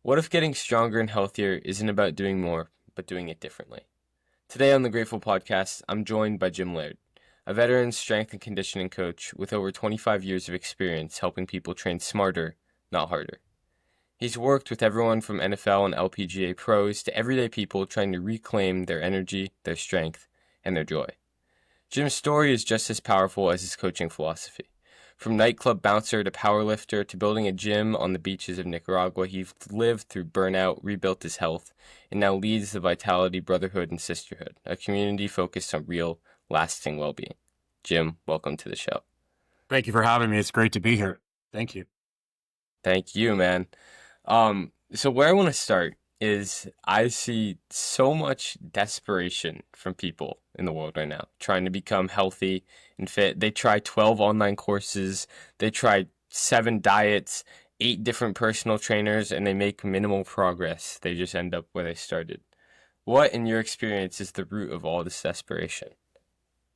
What if getting stronger and healthier isn't about doing more, but doing it differently? Today on the Grateful Podcast, I'm joined by Jim Laird, a veteran strength and conditioning coach with over 25 years of experience helping people train smarter, not harder. He's worked with everyone from NFL and LPGA pros to everyday people trying to reclaim their energy, their strength, and their joy. Jim's story is just as powerful as his coaching philosophy. From nightclub bouncer to powerlifter to building a gym on the beaches of Nicaragua, he lived through burnout, rebuilt his health, and now leads the Vitality Brotherhood and Sisterhood, a community focused on real, lasting well-being. Jim, welcome to the show. Thank you for having me. It's great to be here. Thank you. Thank you, man. So where I want to start is I see so much desperation from people in the world right now trying to become healthy and fit. They try 12 online courses, they try 7 diets, 8 different personal trainers, and they make minimal progress. They just end up where they started. What, in your experience, is the root of all this desperation?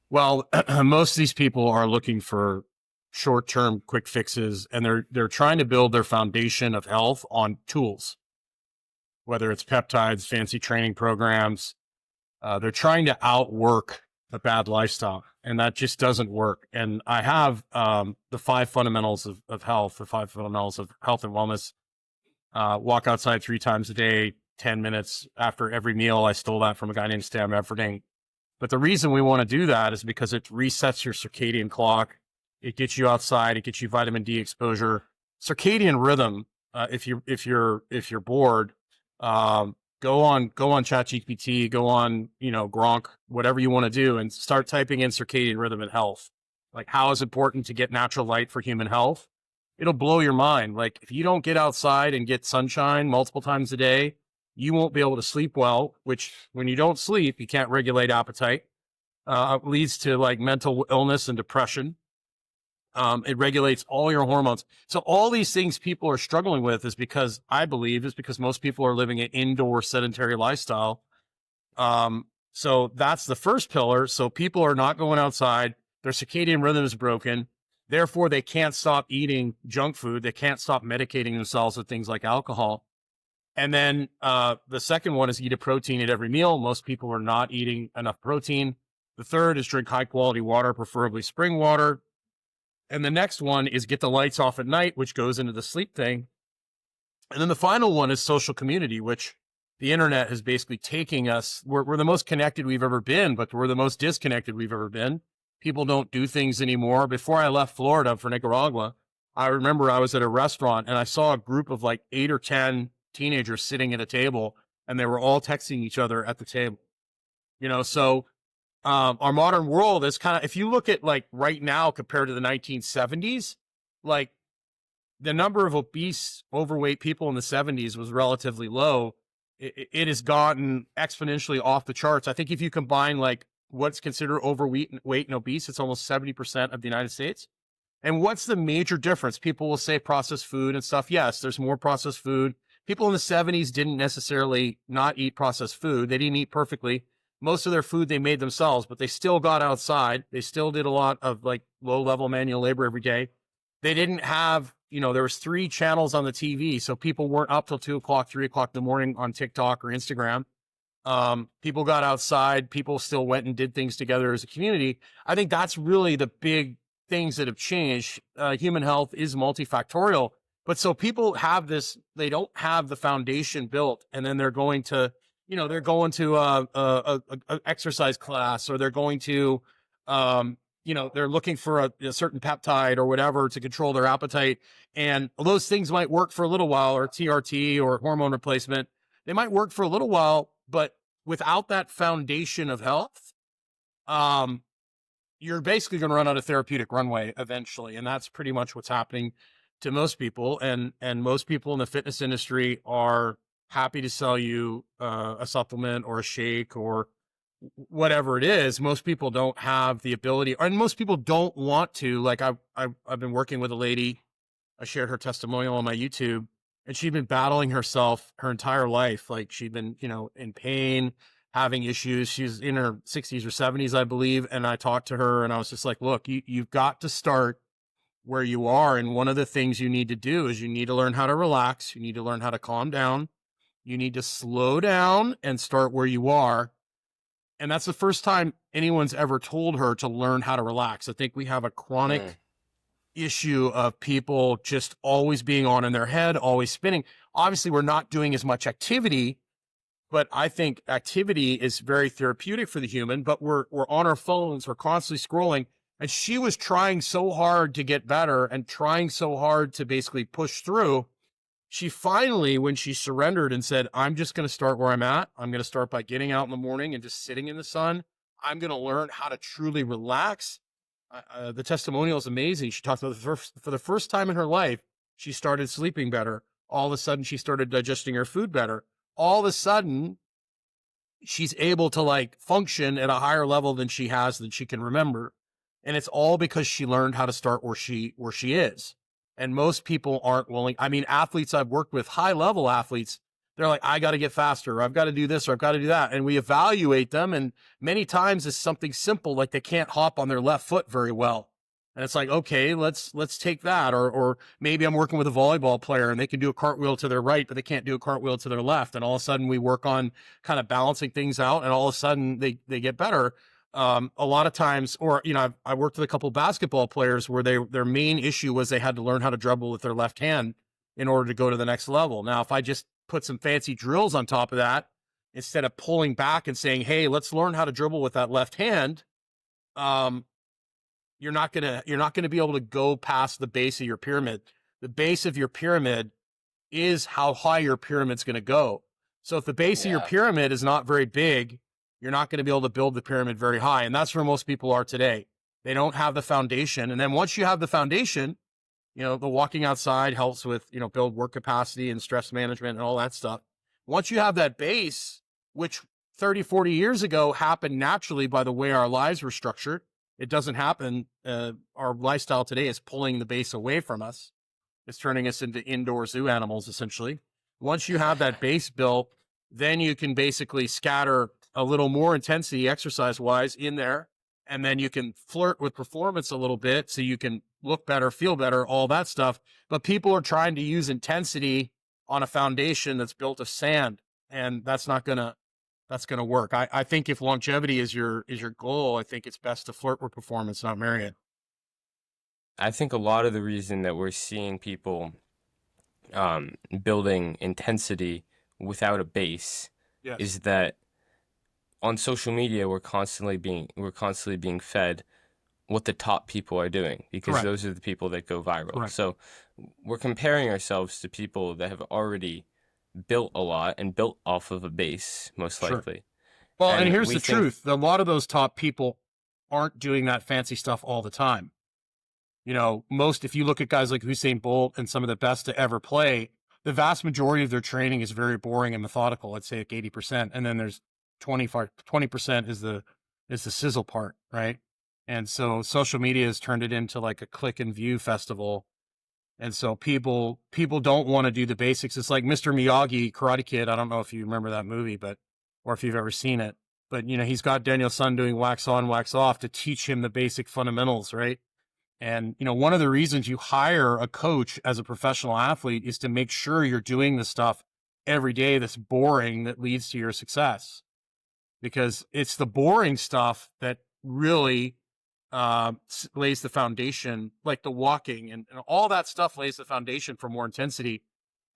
Well, most of these people are looking for short-term quick fixes, and they're trying to build their foundation of health on tools, whether it's peptides, fancy training programs. They're trying to outwork a bad lifestyle, and that just doesn't work. And I have the 5 fundamentals of health, the 5 fundamentals of health and wellness. Walk outside 3 times a day, 10 minutes after every meal. I stole that from a guy named Stan Efferding. But the reason we want to do that is because it resets your circadian clock. It gets you outside. It gets you vitamin D exposure. Circadian rhythm. If you're bored, go on ChatGPT, go on Gronk, whatever you want to do, and start typing in circadian rhythm and health. Like, how is important to get natural light for human health? It'll blow your mind. Like, if you don't get outside and get sunshine multiple times a day, you won't be able to sleep well, which when you don't sleep, you can't regulate appetite. It leads to like mental illness and depression. It regulates all your hormones. So all these things people are struggling with I believe is because most people are living an indoor sedentary lifestyle. So that's the first pillar. So people are not going outside. Their circadian rhythm is broken. Therefore, they can't stop eating junk food. They can't stop medicating themselves with things like alcohol. And then the second one is eat a protein at every meal. Most people are not eating enough protein. The third is drink high quality water, preferably spring water. And the next one is get the lights off at night, which goes into the sleep thing. And then the final one is social community, which the internet is basically taking us. We're the most connected we've ever been, but we're the most disconnected we've ever been. People don't do things anymore. Before I left Florida for Nicaragua, I remember I was at a restaurant and I saw a group of like 8 or 10 teenagers sitting at a table, and they were all texting each other at the table. So our modern world is kind of, if you look at like right now compared to the 1970s, like the number of obese, overweight people in the 70s was relatively low. It has gotten exponentially off the charts. I think if you combine like what's considered overweight and obese, it's almost 70% of the United States. And what's the major difference? People will say processed food and stuff. Yes, there's more processed food. People in the 70s didn't necessarily not eat processed food. They didn't eat perfectly. Most of their food they made themselves, but they still got outside. They still did a lot of like low level manual labor every day. They didn't have, there was 3 channels on the TV. So people weren't up till 2 o'clock, 3 o'clock in the morning on TikTok or Instagram. People got outside. People still went and did things together as a community. I think that's really the big things that have changed. Human health is multifactorial. But so people have this, they don't have the foundation built, and then they're going to, they're going to a exercise class, or they're going to, they're looking for a certain peptide or whatever to control their appetite. And those things might work for a little while, or TRT or hormone replacement. They might work for a little while, but without that foundation of health, you're basically going to run out of therapeutic runway eventually. And that's pretty much what's happening to most people. And most people in the fitness industry are happy to sell you a supplement or a shake or whatever it is. Most people don't have the ability, and most people don't want to. Like I've been working with a lady. I shared her testimonial on my YouTube, and she'd been battling herself her entire life. Like she'd been, in pain, having issues. She's in her 60s or 70s, I believe. And I talked to her and I was just like, look, you've got to start where you are. And one of the things you need to do is you need to learn how to relax. You need to learn how to calm down. You need to slow down and start where you are. And that's the first time anyone's ever told her to learn how to relax. I think we have a chronic issue of people just always being on in their head, always spinning. Obviously, we're not doing as much activity, but I think activity is very therapeutic for the human, but we're on our phones, we're constantly scrolling. And she was trying so hard to get better and trying so hard to basically push through. She finally, when she surrendered and said, I'm just going to start where I'm at. I'm going to start by getting out in the morning and just sitting in the sun. I'm going to learn how to truly relax. The testimonial is amazing. She talked about for the first time in her life, she started sleeping better. All of a sudden, she started digesting her food better. All of a sudden, she's able to like function at a higher level than she can remember. And it's all because she learned how to start where she is. And most people aren't willing. I mean, athletes I've worked with, high level athletes, they're like, I got to get faster, or I've got to do this, or I've got to do that. And we evaluate them. And many times it's something simple, like they can't hop on their left foot very well. And it's like, okay, let's take that. Or maybe I'm working with a volleyball player and they can do a cartwheel to their right, but they can't do a cartwheel to their left. And all of a sudden we work on kind of balancing things out, and all of a sudden they get better. A lot of times, or, you know, I worked with a couple of basketball players where their main issue was they had to learn how to dribble with their left hand in order to go to the next level. Now, if I just put some fancy drills on top of that, instead of pulling back and saying, hey, let's learn how to dribble with that left hand, you're not gonna be able to go past the base of your pyramid. The base of your pyramid is how high your pyramid's going to go. So if the base of your pyramid is not very big, you're not going to be able to build the pyramid very high. And that's where most people are today. They don't have the foundation. And then once you have the foundation, you know, the walking outside helps with, you know, build work capacity and stress management and all that stuff. Once you have that base, which 30, 40 years ago happened naturally by the way our lives were structured, it doesn't happen. Our lifestyle today is pulling the base away from us. It's turning us into indoor zoo animals, essentially. Once you have that base built, then you can basically scatter a little more intensity exercise-wise in there, and then you can flirt with performance a little bit so you can look better, feel better, all that stuff. But people are trying to use intensity on a foundation that's built of sand, and that's gonna work. I think if longevity is your goal, I think it's best to flirt with performance, not marry it. I think a lot of the reason that we're seeing people building intensity without a base Yes. is that on social media we're constantly being fed what the top people are doing, because Correct. those are the people that go viral. Correct. So we're comparing ourselves to people that have already built a lot and built off of a base, most Sure. likely. Well, and here's we the think- truth. A lot of those top people aren't doing that fancy stuff all the time. You know, if you look at guys like Usain Bolt and some of the best to ever play, the vast majority of their training is very boring and methodical. I'd say like 80%. And then there's 20% is the sizzle part, right? And so social media has turned it into like a click and view festival. And so people don't want to do the basics. It's like Mr. Miyagi, Karate Kid. I don't know if you remember that movie, or if you've ever seen it, but you know, he's got Daniel Son doing wax on, wax off to teach him the basic fundamentals, right? And, you know, one of the reasons you hire a coach as a professional athlete is to make sure you're doing the stuff every day that's boring that leads to your success. Because it's the boring stuff that really lays the foundation, like the walking and all that stuff lays the foundation for more intensity.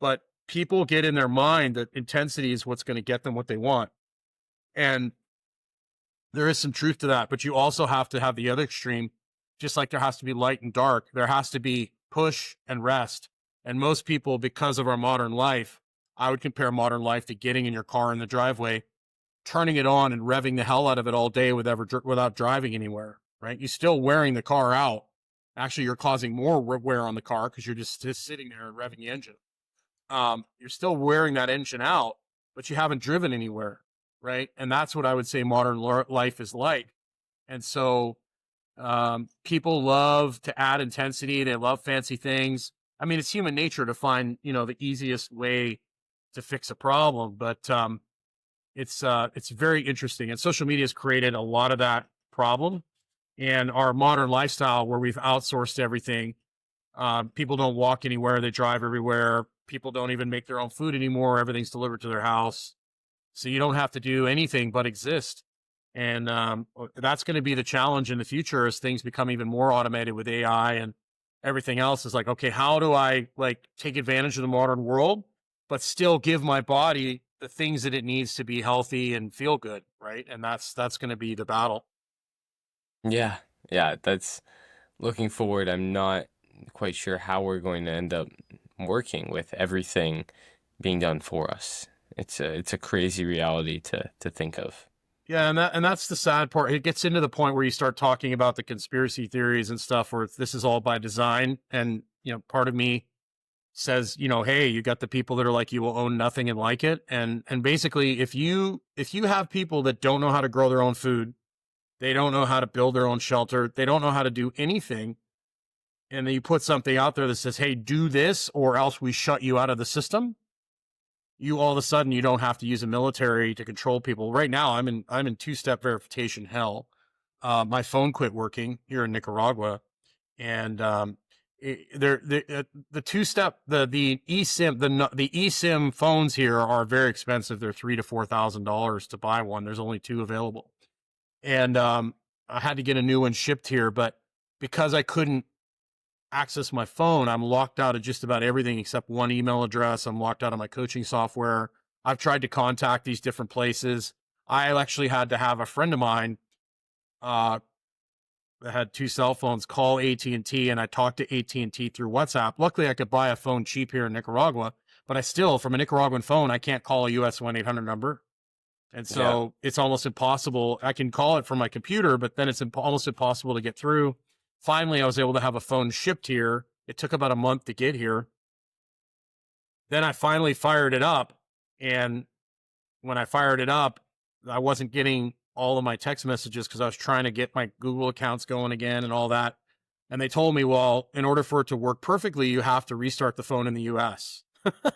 But people get in their mind that intensity is what's going to get them what they want. And there is some truth to that, but you also have to have the other extreme. Just like there has to be light and dark, there has to be push and rest. And most people, because of our modern life, I would compare modern life to getting in your car in the driveway, turning it on and revving the hell out of it all day without driving anywhere, right? You're still wearing the car out. Actually, you're causing more wear on the car because you're just sitting there and revving the engine. You're still wearing that engine out, but you haven't driven anywhere, right? And that's what I would say modern life is like. And so people love to add intensity. They love fancy things. I mean, it's human nature to find, you know, the easiest way to fix a problem, but it's very interesting. And social media has created a lot of that problem. And our modern lifestyle, where we've outsourced everything, People don't walk anywhere; they drive everywhere. People don't even make their own food anymore. Everything's delivered to their house, so you don't have to do anything but exist. And that's going to be the challenge in the future as things become even more automated with AI and everything else. Is like, okay, how do I like take advantage of the modern world, but still give my body the things that it needs to be healthy and feel good, right? And that's going to be the battle. Yeah, yeah, that's looking forward. I'm not quite sure how we're going to end up working with everything being done for us. It's a crazy reality to think of. Yeah, and that's the sad part. It gets into the point where you start talking about the conspiracy theories and stuff, where this is all by design. And part of me says, hey, you got the people that are like, you will own nothing and like it. And basically, if you have people that don't know how to grow their own food, they don't know how to build their own shelter, they don't know how to do anything, and then you put something out there that says, hey, do this or else we shut you out of the system. You all of a sudden you don't have to use a military to control people. Right now, I'm in two-step verification hell. My phone quit working here in Nicaragua, and the two-step the eSIM the eSIM phones here are very expensive. They're $3,000 to $4,000 to buy one. There's only two available, and I had to get a new one shipped here. But because I couldn't access my phone, I'm locked out of just about everything except one email address. I'm locked out of my coaching software. I've tried to contact these different places. I actually had to have a friend of mine that had two cell phones call AT&T, and I talked to AT&T through WhatsApp. Luckily, I could buy a phone cheap here in Nicaragua, but I still, from a Nicaraguan phone, I can't call a US 1-800 number. And Yeah. so it's almost impossible. I can call it from my computer, but then it's almost impossible to get through. Finally, I was able to have a phone shipped here. It took about a month to get here. Then I finally fired it up. And when I fired it up, I wasn't getting all of my text messages because I was trying to get my Google accounts going again and all that. And they told me, well, in order for it to work perfectly, you have to restart the phone in the US.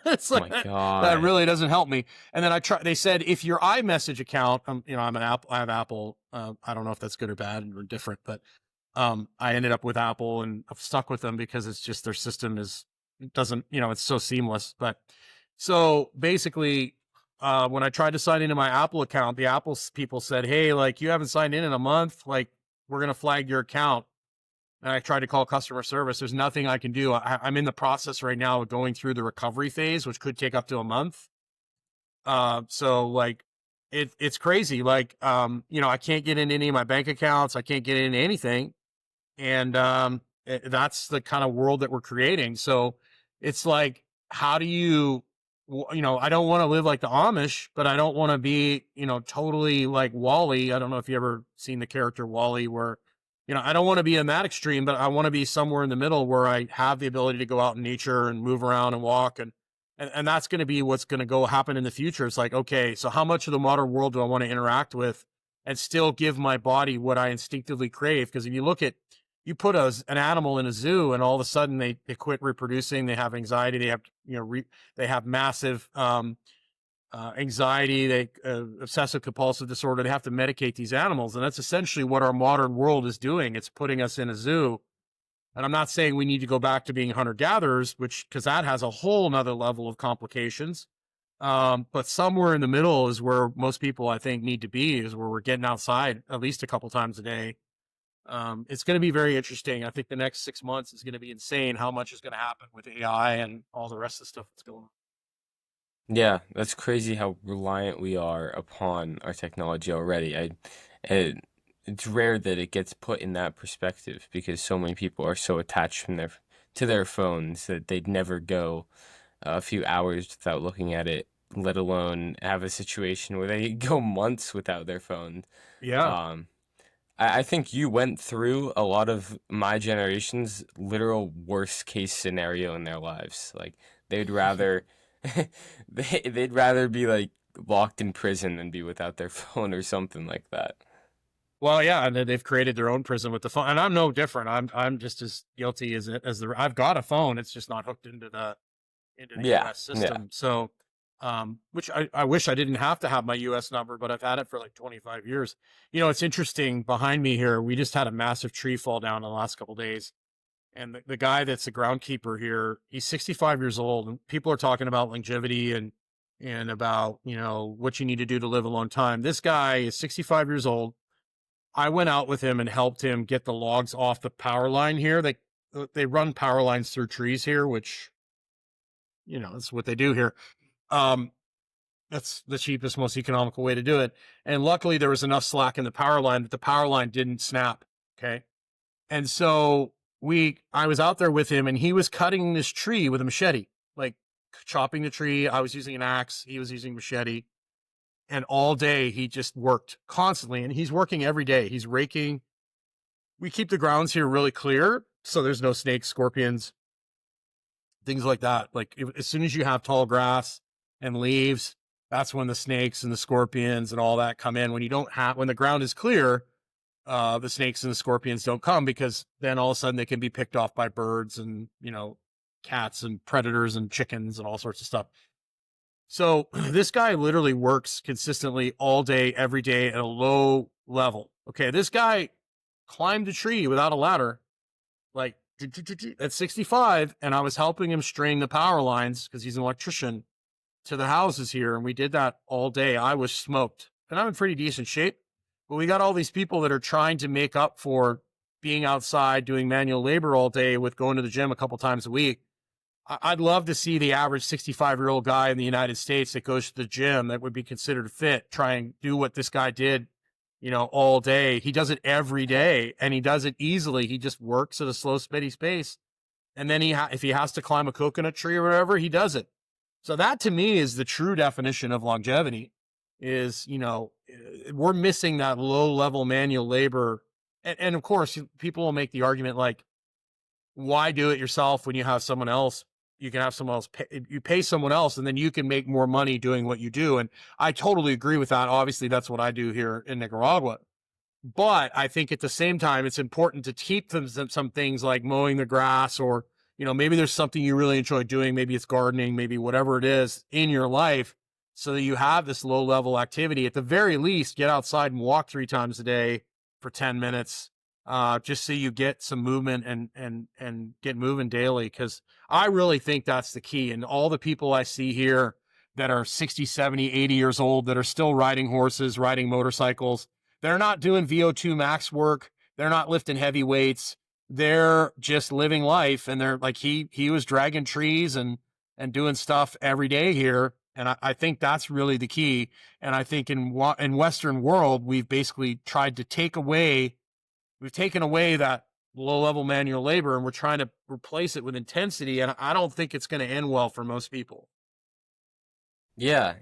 It's Oh like my that God. really doesn't help me. And then they said, if your iMessage account, I'm an Apple, I have Apple. I don't know if that's good or bad or different, but I ended up with Apple and I've stuck with them because it's just their system it doesn't, it's so seamless. But so basically, when I tried to sign into my Apple account, the Apple people said, hey, like you haven't signed in a month, like we're going to flag your account. And I tried to call customer service. There's nothing I can do. I'm in the process right now of going through the recovery phase, which could take up to a month. So like it's crazy. Like, I can't get in any of my bank accounts. I can't get into anything. And that's the kind of world that we're creating. So it's like, how do I don't want to live like the Amish, but I don't want to be, totally like Wally. I don't know if you ever seen the character Wally, where, I don't want to be in that extreme, but I want to be somewhere in the middle where I have the ability to go out in nature and move around and walk. And that's going to be what's going to go happen in the future. It's like, okay, so how much of the modern world do I want to interact with and still give my body what I instinctively crave? Because if you put an animal in a zoo and all of a sudden they quit reproducing, they have anxiety, they have, they have massive, anxiety, obsessive compulsive disorder. They have to medicate these animals. And that's essentially what our modern world is doing. It's putting us in a zoo. And I'm not saying we need to go back to being hunter gatherers, because that has a whole nother level of complications. But somewhere in the middle is where most people, I think, need to be, is where we're getting outside at least a couple times a day. It's going to be very interesting. I think the next 6 months is going to be insane how much is going to happen with AI and all the rest of the stuff that's going on. Yeah, that's crazy how reliant we are upon our technology already. It, it's rare that it gets put in that perspective because so many people are so attached to their phones that they'd never go a few hours without looking at it, let alone have a situation where they go months without their phone. Yeah. Um, I think you went through a lot of my generation's literal worst case scenario in their lives. Like they'd rather they'd rather be like locked in prison than be without their phone or something like that. Well, yeah, and then they've created their own prison with the phone, and I'm no different. I'm just as guilty as the. I've got a phone; it's just not hooked into the Yeah, U.S. yeah. system. So, which I wish I didn't have to have my U.S. number, but I've had it for like 25 years. It's interesting. Behind me here, we just had a massive tree fall down in the last couple of days, And the guy that's the groundkeeper here, he's 65 years old, and people are talking about longevity and about, what you need to do to live a long time. This guy is 65 years old. I went out with him and helped him get the logs off the power line here. They run power lines through trees here, which, that's what they do here. That's the cheapest, most economical way to do it. And luckily there was enough slack in the power line that the power line didn't snap. Okay. And so I was out there with him, and he was cutting this tree with a machete, like chopping the tree. I was using an axe. He was using a machete. And all day he just worked constantly, and he's working every day. He's raking. We keep the grounds here really clear, so there's no snakes, scorpions, things like that. Like as soon as you have tall grass and leaves, that's when the snakes and the scorpions and all that come in. When the ground is clear, the snakes and the scorpions don't come, because then all of a sudden they can be picked off by birds and, cats and predators and chickens and all sorts of stuff. So this guy literally works consistently all day, every day at a low level. Okay. This guy climbed a tree without a ladder, like at 65. And I was helping him string the power lines, because he's an electrician, to the houses here. And we did that all day. I was smoked, and I'm in pretty decent shape. But we got all these people that are trying to make up for being outside doing manual labor all day with going to the gym a couple times a week. I'd love to see the average 65-year-old guy in the United States that goes to the gym that would be considered fit try and do what this guy did, all day. He does it every day, and he does it easily. He just works at a slow, steady pace. And then if he has to climb a coconut tree or whatever, he does it. So that to me is the true definition of longevity. Is, we're missing that low level manual labor. And of course, people will make the argument like, why do it yourself when you have someone else? You can have someone else you pay someone else, and then you can make more money doing what you do. And I totally agree with that. Obviously, that's what I do here in Nicaragua. But I think at the same time, it's important to keep some things like mowing the grass, or, maybe there's something you really enjoy doing. Maybe it's gardening, maybe whatever it is in your life, so that you have this low level activity. At the very least, get outside and walk 3 times a day for 10 minutes, just so you get some movement and get moving daily. Cause I really think that's the key. And all the people I see here that are 60, 70, 80 years old, that are still riding horses, riding motorcycles, they're not doing VO2 max work. They're not lifting heavy weights. They're just living life. And they're like, he was dragging trees and doing stuff every day here. And I think that's really the key. And I think in Western world, we've basically tried to we've taken away that low level manual labor, and we're trying to replace it with intensity. And I don't think it's going to end well for most people. Yeah,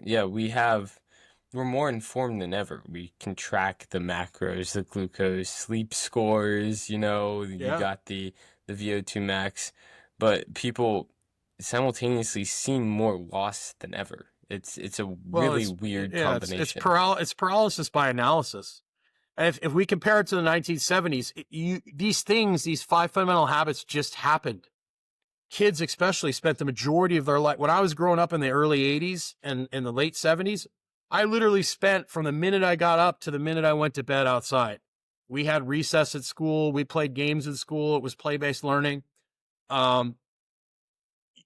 we're more informed than ever. We can track the macros, the glucose, sleep scores, you got the VO2 max, but people simultaneously seem more lost than ever. It's a really weird combination. It's paralysis by analysis. If we compare it to the 1970s, these 5 fundamental habits just happened. Kids especially spent the majority of their life. When I was growing up in the early 80s and in the late 70s, I literally spent from the minute I got up to the minute I went to bed outside. We had recess at school. We played games in school. It was play-based learning.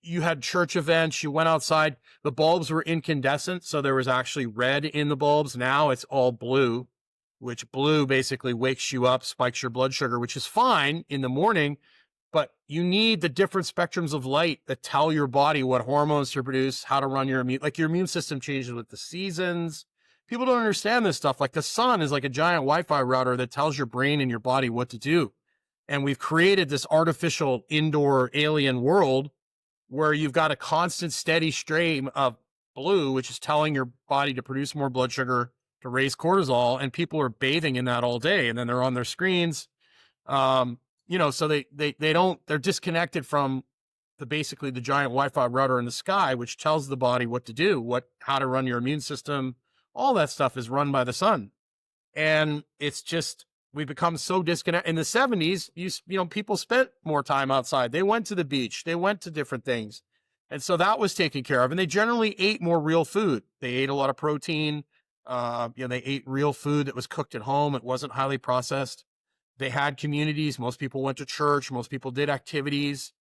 You had church events. You went outside. The bulbs were incandescent, so there was actually red in the bulbs. Now it's all blue, which blue basically wakes you up, spikes your blood sugar, which is fine in the morning. But you need the different spectrums of light that tell your body what hormones to produce, how to run your immune system changes with the seasons. People don't understand this stuff. Like the sun is like a giant Wi-Fi router that tells your brain and your body what to do. And we've created this artificial indoor alien world where you've got a constant steady stream of blue, which is telling your body to produce more blood sugar, to raise cortisol, and people are bathing in that all day. And then they're on their screens. So they're disconnected from basically the giant Wi-Fi router in the sky, which tells the body what to do, how to run your immune system. All that stuff is run by the sun. And it's just, we become so disconnected. In the 70s, people spent more time outside. They went to the beach. They went to different things. And so that was taken care of. And they generally ate more real food. They ate a lot of protein. They ate real food that was cooked at home. It wasn't highly processed. They had communities. Most people went to church. Most people did activities.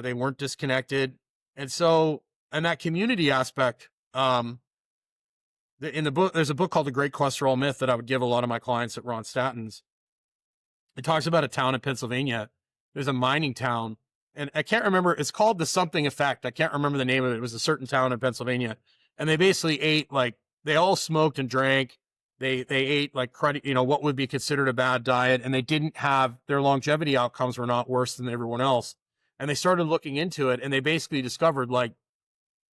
They weren't disconnected. And so, and that community aspect, in the book, there's a book called The Great Cholesterol Myth that I would give a lot of my clients that were on statins. It talks about a town in Pennsylvania. There's a mining town, and I can't remember. It's called the something effect. I can't remember the name of it. It was a certain town in Pennsylvania, and they basically ate, like, they all smoked and drank. They ate like credit, what would be considered a bad diet, and they didn't have, their longevity outcomes were not worse than everyone else. And they started looking into it, and they basically discovered, like,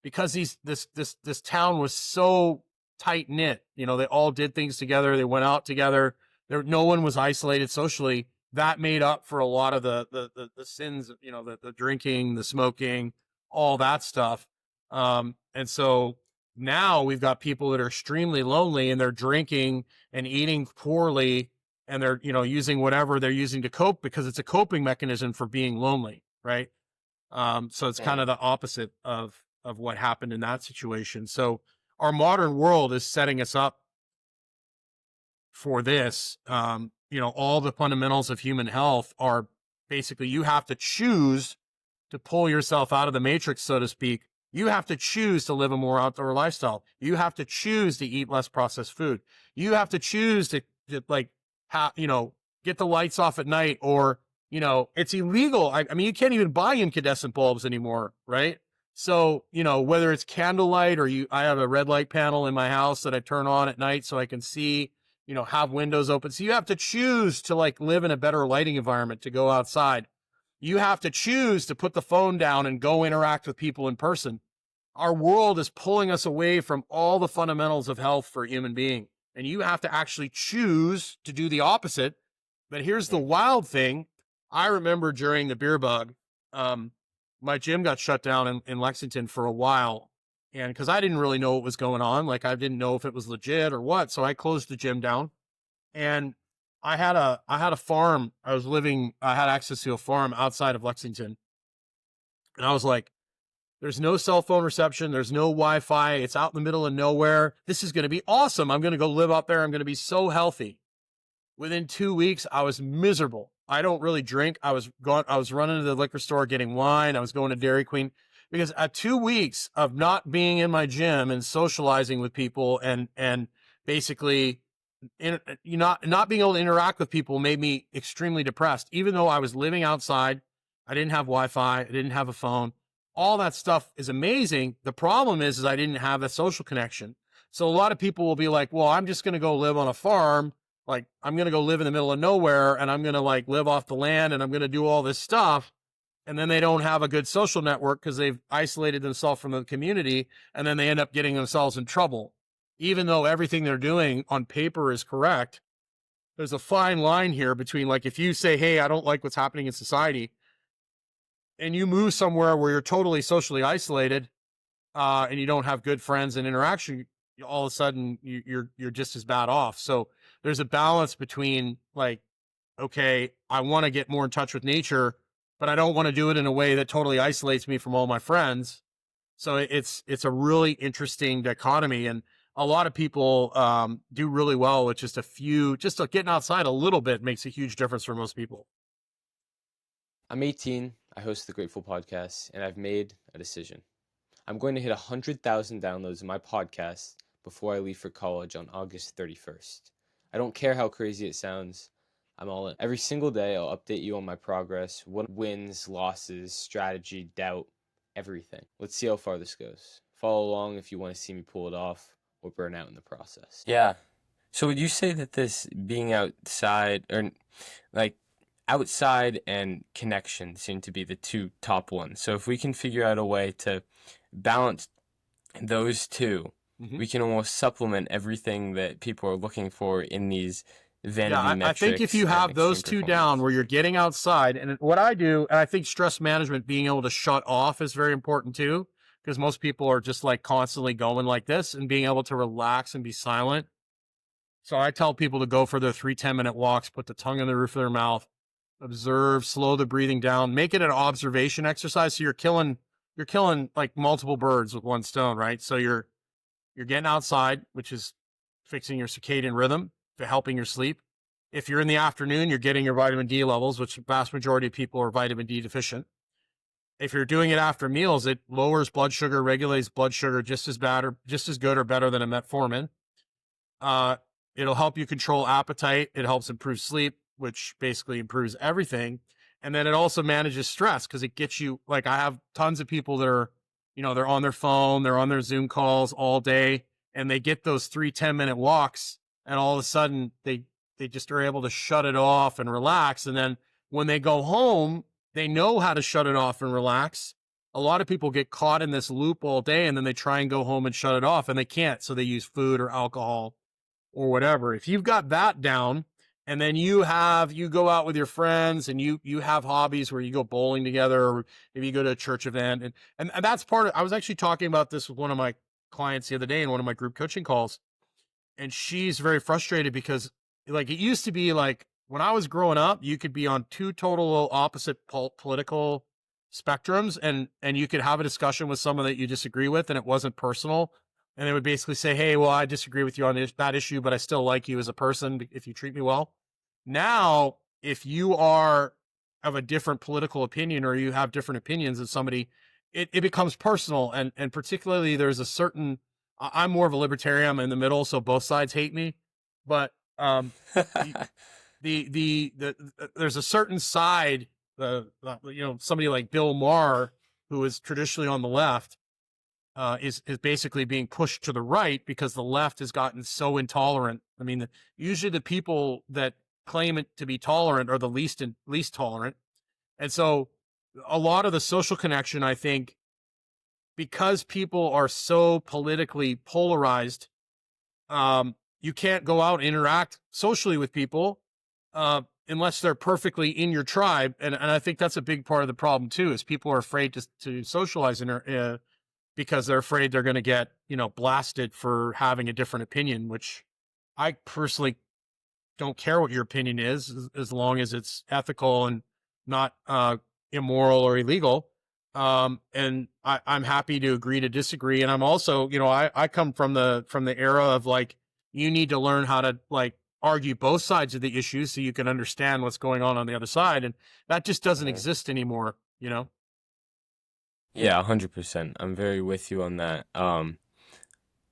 because this town was so tight knit, they all did things together. They went out together. No one was isolated socially. That made up for a lot of the sins, the drinking, the smoking, all that stuff. And so now we've got people that are extremely lonely, and they're drinking and eating poorly, and they're, using whatever they're using to cope, because it's a coping mechanism for being lonely. Right. So it's kind of the opposite of what happened in that situation. So our modern world is setting us up for this. All the fundamentals of human health are basically, you have to choose to pull yourself out of the matrix, so to speak. You have to choose to live a more outdoor lifestyle. You have to choose to eat less processed food. You have to choose to get the lights off at night, or, it's illegal. I mean, you can't even buy incandescent bulbs anymore, right? So, whether it's candlelight, or I have a red light panel in my house that I turn on at night so I can see, have windows open. So you have to choose to, like, live in a better lighting environment, to go outside. You have to choose to put the phone down and go interact with people in person. Our world is pulling us away from all the fundamentals of health for a human being. And you have to actually choose to do the opposite. But here's the wild thing. I remember during the beer bug, my gym got shut down in Lexington for a while. And because I didn't really know what was going on, like, I didn't know if it was legit or what. So I closed the gym down, and I had a farm. I had access to a farm outside of Lexington. And I was like, there's no cell phone reception. There's no Wi-Fi. It's out in the middle of nowhere. This is going to be awesome. I'm going to go live out there. I'm going to be so healthy. Within 2 weeks, I was miserable. I don't really drink. I was running to the liquor store getting wine. I was going to Dairy Queen, because at 2 weeks of not being in my gym and socializing with people, and basically not being able to interact with people, made me extremely depressed. Even though I was living outside, I didn't have Wi-Fi, I didn't have a phone. All that stuff is amazing. The problem is I didn't have a social connection. So a lot of people will be like, well, I'm just going to go live on a farm. Like, I'm going to go live in the middle of nowhere, and I'm going to, like, live off the land, and I'm going to do all this stuff. And then they don't have a good social network because they've isolated themselves from the community, and then they end up getting themselves in trouble. Even though everything they're doing on paper is correct, there's a fine line here between, like, if you say, hey, I don't like what's happening in society, and you move somewhere where you're totally socially isolated, and you don't have good friends and interaction, all of a sudden you're just as bad off. So there's a balance between, like, okay, I want to get more in touch with nature, but I don't want to do it in a way that totally isolates me from all my friends. So it's a really interesting dichotomy, and a lot of people do really well with just getting outside a little bit makes a huge difference for most people. I'm 18, I host the Grateful Podcast, and I've made a decision. I'm going to hit 100,000 downloads of my podcast before I leave for college on August 31st. I don't care how crazy it sounds. I'm all in. Every single day, I'll update you on my progress, what wins, losses, strategy, doubt, everything. Let's see how far this goes. Follow along if you want to see me pull it off or burn out in the process. Yeah. So would you say that this being outside, or like outside and connection, seem to be the two top ones? So if we can figure out a way to balance those two, we can almost supplement everything that people are looking for in these vanity metrics. I think if you have those two down, where you're getting outside, and what I do, and I think stress management, being able to shut off, is very important too, because most people are just, like, constantly going like this, and being able to relax and be silent. So I tell people to go for their 3 10-minute walks, put the tongue in the roof of their mouth, observe, slow the breathing down, make it an observation exercise. So you're killing like multiple birds with one stone, right? So you're getting outside, which is fixing your circadian rhythm, helping your sleep. If you're in the afternoon, you're getting your vitamin D levels, which the vast majority of people are vitamin D deficient. If you're doing it after meals, it lowers blood sugar, regulates blood sugar just as bad or just as good or better than a metformin. Uh, it'll help you control appetite. It helps improve sleep, which basically improves everything. And then it also manages stress because it gets you, like, I have tons of people that are, they're on their phone, they're on their Zoom calls all day, and they get those 3 10-minute walks, and all of a sudden they just are able to shut it off and relax. And then when they go home, they know how to shut it off and relax. A lot of people get caught in this loop all day, and then they try and go home and shut it off, and they can't. So they use food or alcohol or whatever. If you've got that down, and then you go out with your friends and you have hobbies where you go bowling together, or maybe you go to a church event, and that's part of, I was actually talking about this with one of my clients the other day in one of my group coaching calls, and she's very frustrated because, like, it used to be like when I was growing up, you could be on two total opposite political spectrums, and you could have a discussion with someone that you disagree with, and it wasn't personal. And they would basically say, hey, well, I disagree with you on that issue, but I still like you as a person if you treat me well. Now, if you are of a different political opinion, or you have different opinions than somebody, it becomes personal. And particularly there's a certain, I'm more of a libertarian. I'm in the middle, so both sides hate me. But there's a certain side, somebody like Bill Maher, who is traditionally on the left, is basically being pushed to the right because the left has gotten so intolerant. I mean, usually the people that claim it to be tolerant are the least tolerant. And so a lot of the social connection, I think, because people are so politically polarized, you can't go out and interact socially with people unless they're perfectly in your tribe. And I think that's a big part of the problem too, is people are afraid to socialize because they're afraid they're going to get, blasted for having a different opinion, which I personally don't care what your opinion is, as long as it's ethical and not immoral or illegal. And I'm happy to agree to disagree. And I'm also, I come from the era of, like, you need to learn how to, like, argue both sides of the issue so you can understand what's going on the other side. And that just doesn't exist anymore, Yeah, 100%. I'm very with you on that.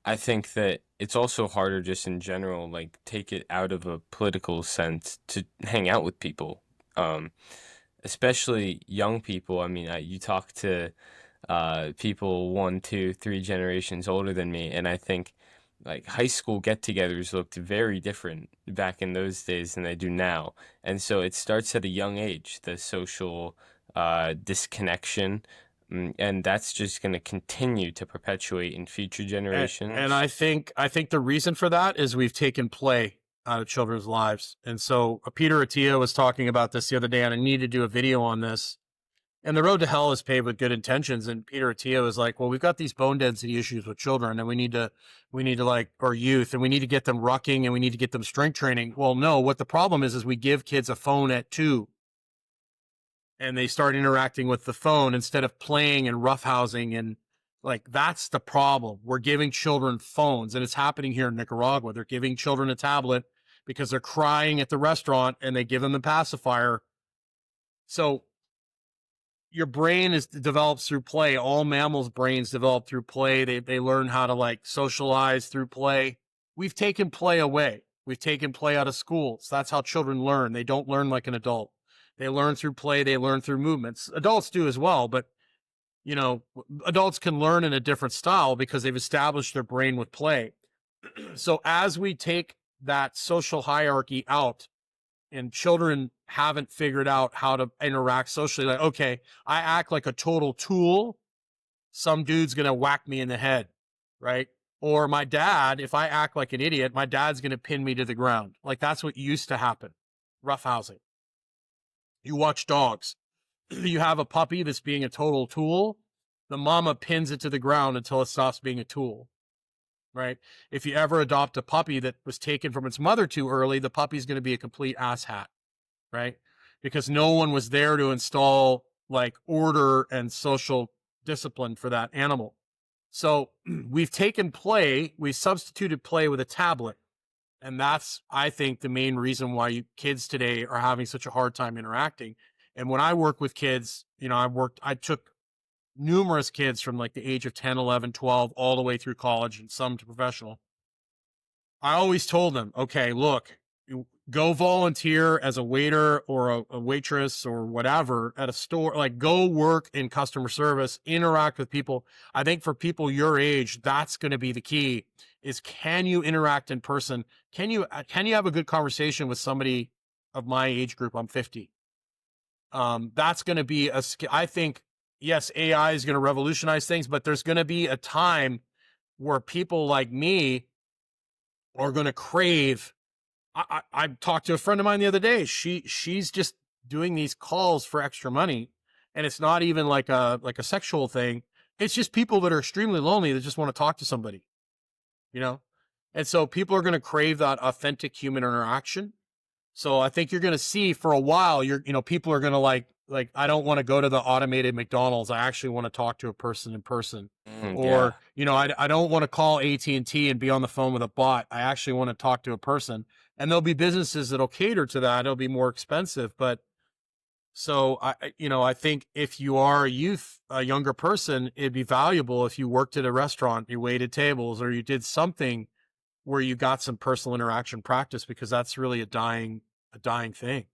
I think that it's also harder just in general, like, take it out of a political sense, to hang out with people, especially young people. I mean, you talk to people 1, 2, 3 generations older than me, and I think, like, high school get-togethers looked very different back in those days than they do now. And so it starts at a young age, the social disconnection. And that's just going to continue to perpetuate in future generations. And I think the reason for that is we've taken play out of children's lives. And so Peter Attia was talking about this the other day, and I need to do a video on this. And the road to hell is paved with good intentions. And Peter Attia was like, well, we've got these bone density issues with children, and we need to like, or youth, and we need to get them rucking, and we need to get them strength training. Well, no, what the problem is we give kids a phone at 2, and they start interacting with the phone instead of playing and roughhousing. And, like, that's the problem. We're giving children phones, and it's happening here in Nicaragua. They're giving children a tablet because they're crying at the restaurant, and they give them the pacifier. So your brain develops through play. All mammals' brains develop through play. They learn how to, like, socialize through play. We've taken play away. We've taken play out of schools. That's how children learn. They don't learn like an adult. They learn through play. They learn through movements. Adults do as well, but, adults can learn in a different style because they've established their brain with play. So as we take that social hierarchy out, and children haven't figured out how to interact socially, like, okay, I act like a total tool, some dude's going to whack me in the head, right? Or my dad, if I act like an idiot, my dad's going to pin me to the ground. Like, that's what used to happen. Roughhousing. You watch dogs. You have a puppy that's being a total tool. The mama pins it to the ground until it stops being a tool, right? If you ever adopt a puppy that was taken from its mother too early, the puppy's going to be a complete asshat, right? Because no one was there to install, like, order and social discipline for that animal. So we've taken play, we substituted play with a tablet. And that's, I think, the main reason why kids today are having such a hard time interacting. And when I work with kids, I took numerous kids from like the age of 10, 11, 12, all the way through college and some to professional. I always told them, okay, look, you go volunteer as a waiter or a waitress or whatever at a store, like go work in customer service, interact with people. I think for people your age, that's going to be the key is can you interact in person? Can you have a good conversation with somebody of my age group? I'm 50. That's going to be I think, yes, AI is going to revolutionize things, but there's going to be a time where people like me are going to crave. I talked to a friend of mine the other day. She's just doing these calls for extra money, and it's not even like a sexual thing. It's just people that are extremely lonely that just want to talk to somebody, you know. And so people are going to crave that authentic human interaction. So I think you're going to see for a while, people are going to like, I don't want to go to the automated McDonald's. I actually want to talk to a person in person. Yeah. Or, I don't want to call AT&T and be on the phone with a bot. I actually want to talk to a person. And there'll be businesses that'll cater to that. It'll be more expensive. But so I think if you are a younger person, it'd be valuable if you worked at a restaurant, you waited tables, or you did something where you got some personal interaction practice, because that's really a dying thing.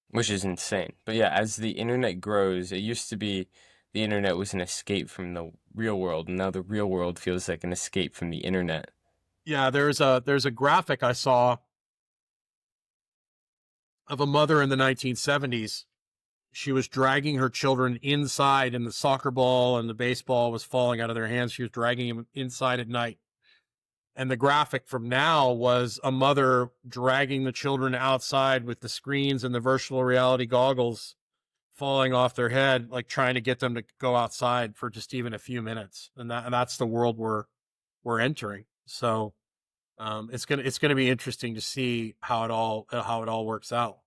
Which is insane. But yeah, as the internet grows, it used to be the internet was an escape from the real world, and now the real world feels like an escape from the internet. Yeah, there's a graphic I saw of a mother in the 1970s. She was dragging her children inside, and the soccer ball and the baseball was falling out of their hands. She was dragging them inside at night. And the graphic from now was a mother dragging the children outside with the screens and the virtual reality goggles falling off their head, like trying to get them to go outside for just even a few minutes. And that's the world we're entering. So it's gonna be interesting to see how it all works out.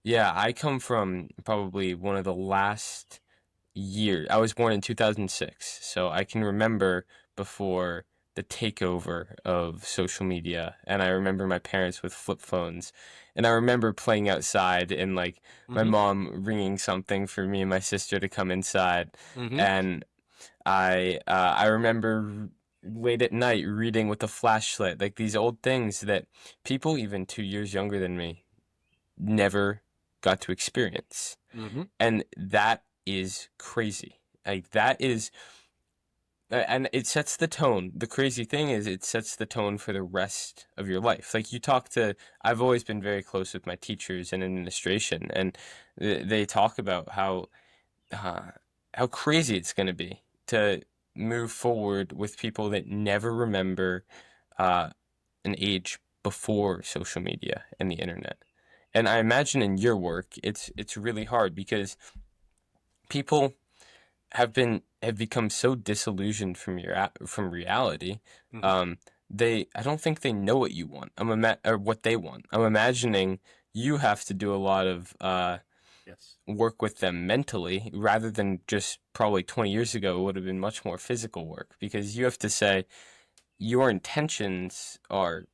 Yeah, I come from probably one of the last years. I was born in 2006, so I can remember before the takeover of social media, and I remember my parents with flip phones, and I remember playing outside and like my Mm-hmm. mom ringing something for me and my sister to come inside, Mm-hmm. and I remember late at night reading with a flashlight, like these old things that people even 2 years younger than me never got to experience. Mm-hmm. And that is crazy. Like that is and it sets the tone. The crazy thing is it sets the tone for the rest of your life. Like you talk to I've always been very close with my teachers and administration, and they talk about uh, how crazy it's going to be to move forward with people that never remember uh, an age before social media and the internet. And I imagine in your work, it's really hard because people have become so disillusioned from from reality. Mm-hmm. Um, I don't think they know what you want. Or what they want. I'm imagining you have to do a lot of Yes. work with them mentally rather than just probably 20 years ago it would have been much more physical work because you have to say your intentions are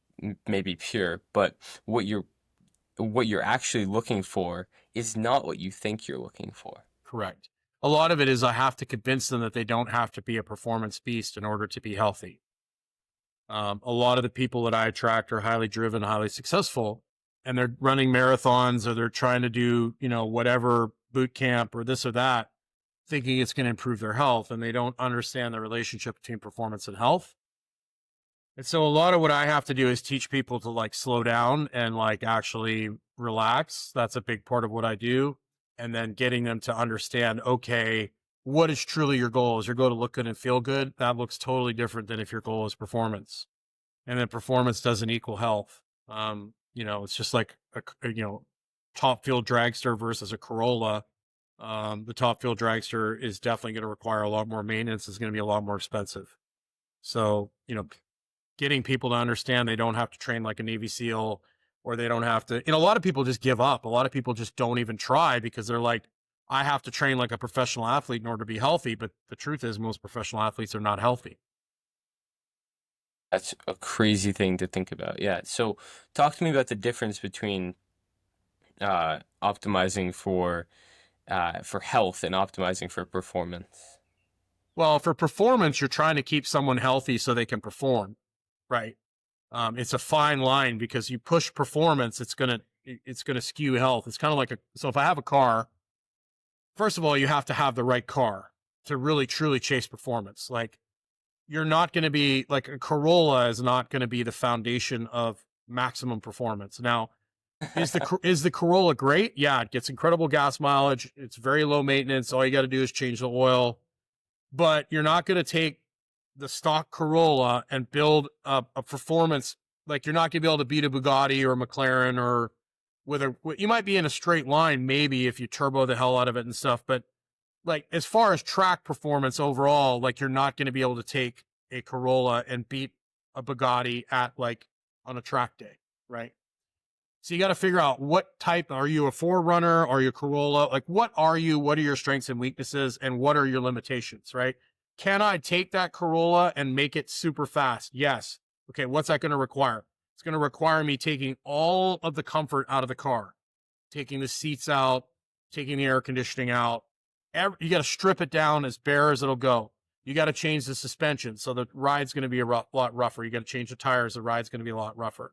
maybe pure, but what you're actually looking for is not what you think you're looking for. Correct. A lot of it is I have to convince them that they don't have to be a performance beast in order to be healthy. A lot of the people that I attract are highly driven, highly successful, and they're running marathons or they're trying to do, whatever boot camp or this or that, thinking it's going to improve their health. And they don't understand the relationship between performance and health. And so a lot of what I have to do is teach people to like slow down and like actually relax. That's a big part of what I do. And then getting them to understand, okay, what is truly your goal? Is your goal to look good and feel good? That looks totally different than if your goal is performance. And then performance doesn't equal health. It's just like top fuel dragster versus a Corolla. The top fuel dragster is definitely going to require a lot more maintenance. It's going to be a lot more expensive. So, getting people to understand they don't have to train like a Navy SEAL, or they don't have to, a lot of people just give up. A lot of people just don't even try because they're like, I have to train like a professional athlete in order to be healthy. But the truth is most professional athletes are not healthy. That's a crazy thing to think about. Yeah. So talk to me about the difference between optimizing for health and optimizing for performance. Well, for performance, you're trying to keep someone healthy so they can perform, right? It's a fine line because you push performance, it's gonna skew health. It's kind of like so if I have a car, first of all, you have to have the right car to really truly chase performance. Like you're not going to be like a Corolla is not going to be the foundation of maximum performance. Now, is the Corolla great? Yeah, it gets incredible gas mileage. It's very low maintenance. All you got to do is change the oil. But you're not going to take the stock Corolla and build a performance like you're not going to be able to beat a Bugatti or a McLaren or you might be in a straight line maybe if you turbo the hell out of it and stuff. But like as far as track performance overall, like you're not going to be able to take a Corolla and beat a Bugatti at like on a track day, right? So you got to figure out what type are you, a forerunner? Are you a Corolla? Like what are you? What are your strengths and weaknesses and what are your limitations, right? Can I take that Corolla and make it super fast? Yes. Okay, what's that going to require? It's going to require me taking all of the comfort out of the car, taking the seats out, taking the air conditioning out. You got to strip it down as bare as it'll go. You got to change the suspension. So the ride's going to be a lot rougher. You got to change the tires. The ride's going to be a lot rougher.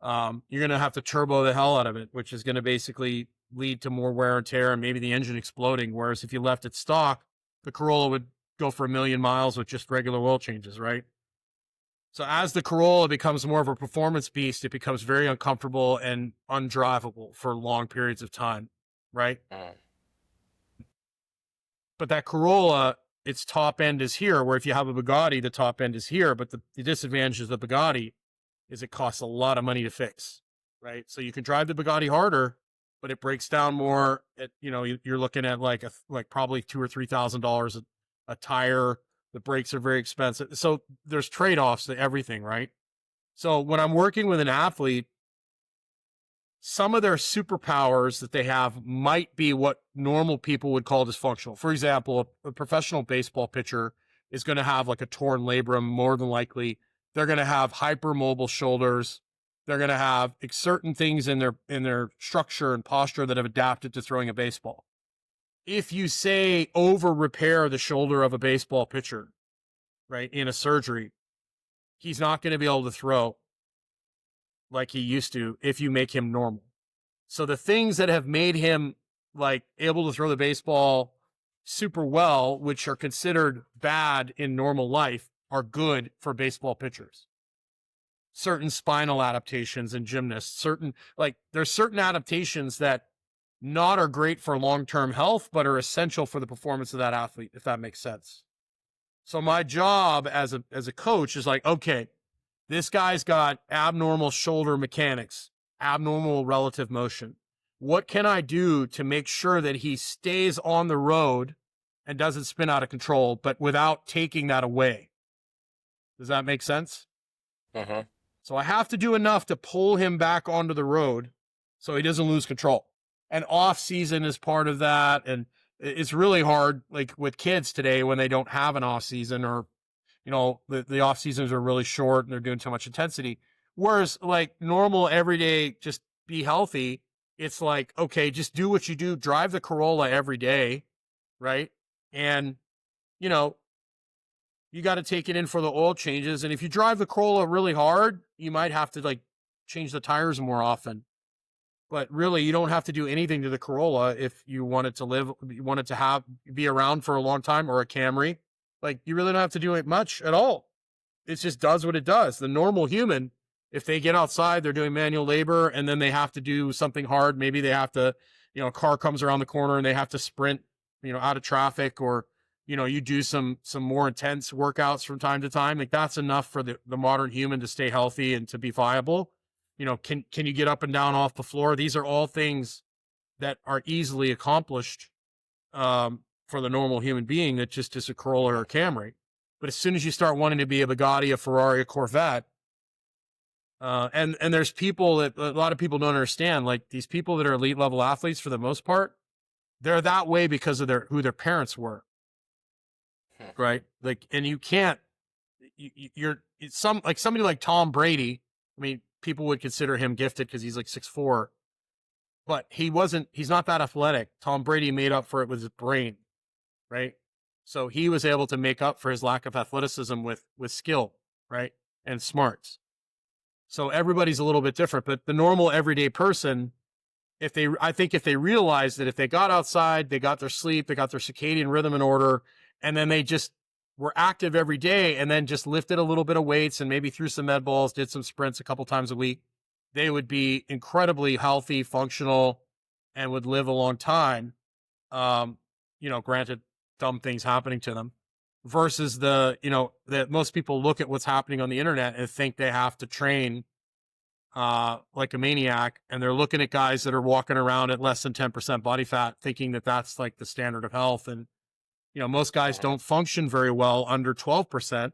You're going to have to turbo the hell out of it, which is going to basically lead to more wear and tear and maybe the engine exploding. Whereas if you left it stock, the Corolla would go for 1,000,000 miles with just regular oil changes, right? So as the Corolla becomes more of a performance beast, it becomes very uncomfortable and undrivable for long periods of time, right? Mm. But that Corolla, its top end is here, where if you have a Bugatti, the top end is here. But the disadvantage of the Bugatti is it costs a lot of money to fix, right? So you can drive the Bugatti harder, but it breaks down more. You're looking at like probably $2,000 or $3,000 a tire. The brakes are very expensive. So there's trade-offs to everything, right? So when I'm working with an athlete, some of their superpowers that they have might be what normal people would call dysfunctional. For example, a professional baseball pitcher is going to have like a torn labrum, more than likely. They're going to have hypermobile shoulders. They're going to have certain things in their structure and posture that have adapted to throwing a baseball. If you say over repair the shoulder of a baseball pitcher, right, in a surgery, he's not going to be able to throw like he used to if you make him normal. So the things that have made him like able to throw the baseball super well, which are considered bad in normal life, are good for baseball pitchers. Certain spinal adaptations in gymnasts, there's certain adaptations that not are great for long-term health, but are essential for the performance of that athlete, if that makes sense. So my job as a coach is like, okay, this guy's got abnormal shoulder mechanics, abnormal relative motion. What can I do to make sure that he stays on the road and doesn't spin out of control, but without taking that away? Does that make sense? Uh-huh. So I have to do enough to pull him back onto the road so he doesn't lose control. And off season is part of that. And it's really hard, like with kids today when they don't have an off season or, the off seasons are really short and they're doing too much intensity. Whereas like normal everyday, just be healthy. It's like, okay, just do what you do. Drive the Corolla every day. Right. And, you got to take it in for the oil changes. And if you drive the Corolla really hard, you might have to like change the tires more often. But really, you don't have to do anything to the Corolla if you want it to be around for a long time, or a Camry. Like you really don't have to do it much at all. It just does what it does. The normal human, if they get outside, they're doing manual labor and then they have to do something hard. Maybe they have to, a car comes around the corner and they have to sprint, out of traffic, or you do some more intense workouts from time to time. Like that's enough for the modern human to stay healthy and to be viable. Can you get up and down off the floor? These are all things that are easily accomplished for the normal human being that just is a Corolla or a Camry. But as soon as you start wanting to be a Bugatti, a Ferrari, a Corvette, and there's people that a lot of people don't understand, like these people that are elite level athletes for the most part, they're that way because of who their parents were. Right. Like, and you can't it's somebody like Tom Brady. I mean, people would consider him gifted because he's like 6'4", but he's not that athletic. Tom Brady made up for it with his brain, right? So he was able to make up for his lack of athleticism with skill, right? And smarts. So everybody's a little bit different, but the normal everyday person, I think if they realized that if they got outside, they got their sleep, they got their circadian rhythm in order, and then they just were active every day and then just lifted a little bit of weights and maybe threw some med balls, did some sprints a couple times a week, they would be incredibly healthy, functional, and would live a long time. Granted, dumb things happening to them versus that most people look at what's happening on the internet and think they have to train like a maniac, and they're looking at guys that are walking around at less than 10% body fat thinking that that's like the standard of health. And most guys don't function very well under 12%,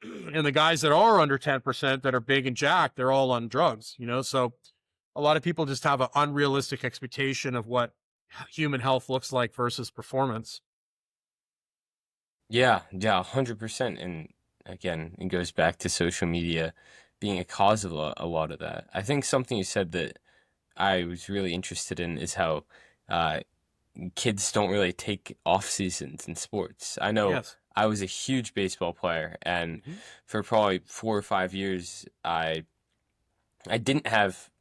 and the guys that are under 10% that are big and jacked, they're all on drugs. So a lot of people just have an unrealistic expectation of what human health looks like versus performance. Yeah, 100%. And again, it goes back to social media being a cause of a lot of that. I think something you said that I was really interested in is how uh, kids don't really take off seasons in sports. I know Yes. I was a huge baseball player, and for probably 4 or 5 years, I didn't have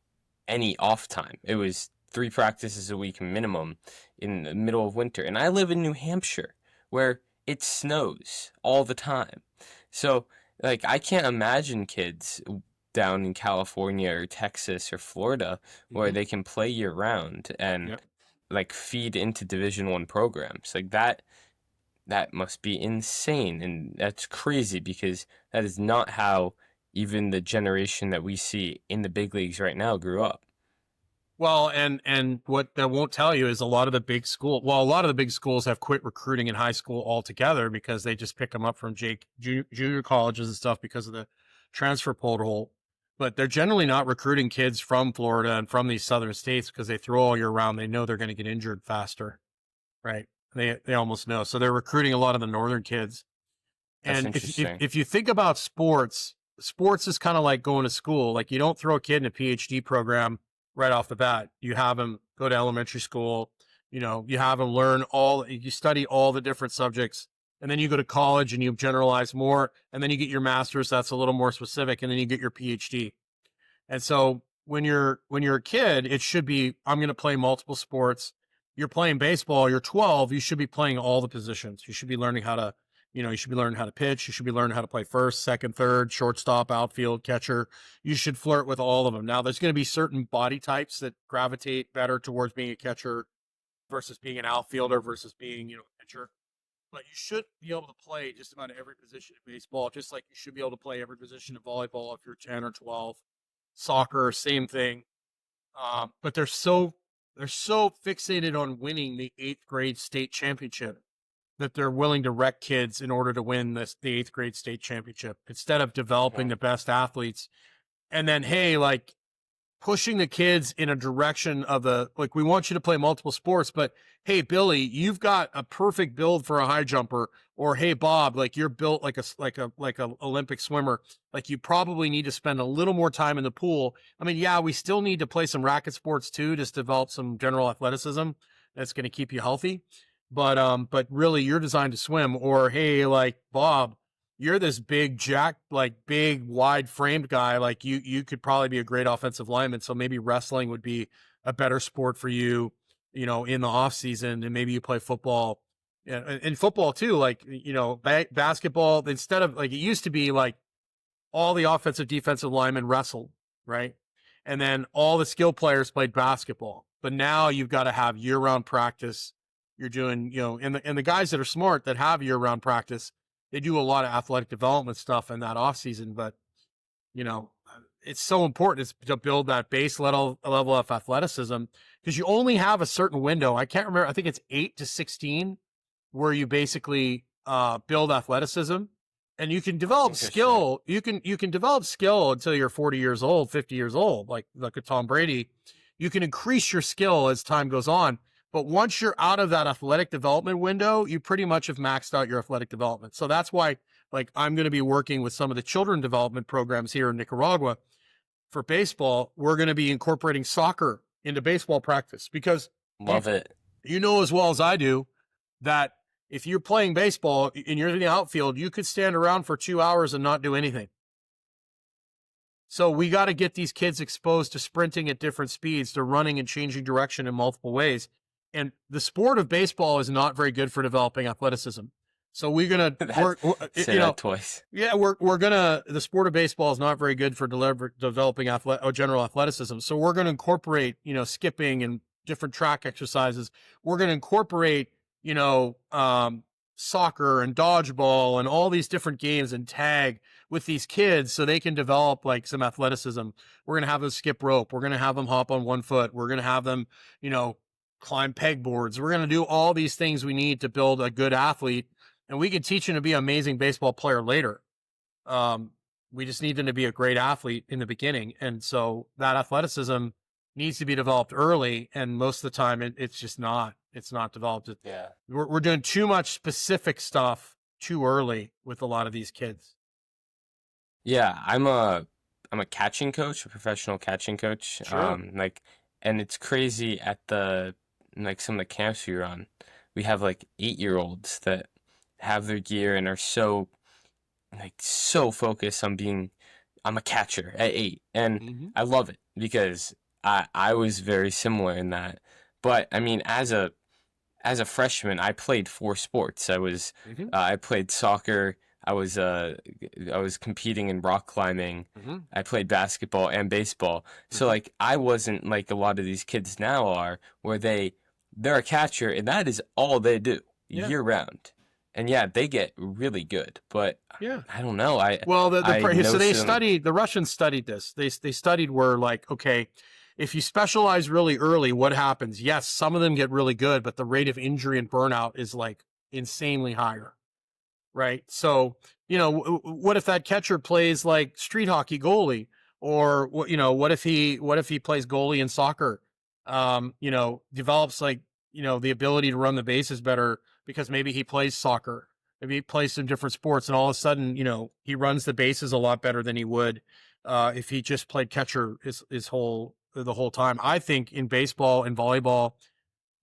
any off time. It was 3 practices a week minimum in the middle of winter. And I live in New Hampshire where it snows all the time. So, like, I can't imagine kids down in California or Texas or Florida where Mhm. they can play year round and Yep. like feed into Division 1 programs. Like that must be insane, and that's crazy because that is not how even the generation that we see in the big leagues right now grew up. Well, and what that won't tell you is a lot of the a lot of the big schools have quit recruiting in high school altogether because they just pick them up from junior colleges and stuff because of the transfer portal. But they're generally not recruiting kids from Florida and from these southern states because they throw all year round. They know they're going to get injured faster, right? They almost know. So they're recruiting a lot of the northern kids. That's And if interesting. if you think about sports is kind of like going to school. Like you don't throw a kid in a PhD program right off the bat. You have them go to elementary school. You have them you study all the different subjects, and then you go to college and you generalize more, and then you get your master's. That's a little more specific, and then you get your PhD. And so when you're a kid, it should be, I'm going to play multiple sports. You're playing baseball, you're 12, you should be playing all the positions. You should be learning how to, you should be learning how to pitch. You should be learning how to play first, second, third, shortstop, outfield, catcher. You should flirt with all of them. Now, there's going to be certain body types that gravitate better towards being a catcher versus being an outfielder versus being, a pitcher. But you should be able to play just about every position in baseball, just like you should be able to play every position in volleyball if you're 10 or 12. Soccer, same thing. But they're so fixated on winning the eighth grade state championship that they're willing to wreck kids in order to win the eighth grade state championship instead of developing the best athletes. And then, hey, like pushing the kids in a direction of like, we want you to play multiple sports, but hey, Billy, you've got a perfect build for a high jumper, or hey, Bob, like you're built like a Olympic swimmer. Like you probably need to spend a little more time in the pool. I mean, yeah, we still need to play some racket sports too, just develop some general athleticism that's going to keep you healthy. But really you're designed to swim. Or hey, like Bob, you're this big jack, like big wide framed guy. Like you could probably be a great offensive lineman. So maybe wrestling would be a better sport for you, in the off season. And maybe you play football. And football too, like, basketball, instead of like, it used to be like all the offensive defensive linemen wrestled, right? And then all the skill players played basketball. But now you've got to have year round practice. You're doing, and the guys that are smart that have year round practice, they do a lot of athletic development stuff in that off season. But, you know, it's so important to build that base level of athleticism because you only have a certain window. I can't remember. I think it's 8 to 16 where you basically build athleticism, and you can develop Interesting. skill. You can develop skill until you're 40 years old, 50 years old, like a Tom Brady. You can increase your skill as time goes on. But once you're out of that athletic development window, you pretty much have maxed out your athletic development. So that's why like I'm going to be working with some of the children development programs here in Nicaragua for baseball. We're going to be incorporating soccer into baseball practice because Love it. you know as well as I do that if you're playing baseball and you're in the outfield, you could stand around for 2 hours and not do anything. So we got to get these kids exposed to sprinting at different speeds, to running and changing direction in multiple ways. And the sport of baseball is not very good for developing athleticism. So we're gonna work, Say that twice. yeah, we're gonna. The sport of baseball is not very good for developing general athleticism. So we're gonna incorporate, skipping and different track exercises. We're gonna incorporate, soccer and dodgeball and all these different games and tag with these kids so they can develop like some athleticism. We're gonna have them skip rope. We're gonna have them hop on one foot. We're gonna have them, climb pegboards. We're gonna do all these things we need to build a good athlete. And we can teach him to be an amazing baseball player later. We just need them to be a great athlete in the beginning. And so that athleticism needs to be developed early. And most of the time, it's not developed. Yeah. We're doing too much specific stuff too early with a lot of these kids. Yeah, I'm a catching coach, a professional catching coach. Sure. And it's crazy at some of the camps we were on. We have 8-year-olds that have their gear and are so focused on I'm a catcher at 8, and I love it because I was very similar in that. But I mean, as a freshman, I played 4 sports. I played soccer. I was competing in rock climbing. I played basketball and baseball. So I wasn't like a lot of these kids now are, where they're a catcher and that is all they do year round. And yeah, they get really good, but yeah, I don't know. The Russians studied this. They studied where okay, if you specialize really early, what happens? Yes, some of them get really good, but the rate of injury and burnout is insanely higher, right? So what if that catcher plays like street hockey goalie, or what if he plays goalie in soccer? Develops the ability to run the bases better because maybe he plays soccer, maybe he plays some different sports, and all of a sudden, he runs the bases a lot better than he would if he just played catcher the whole time. I think in baseball and volleyball,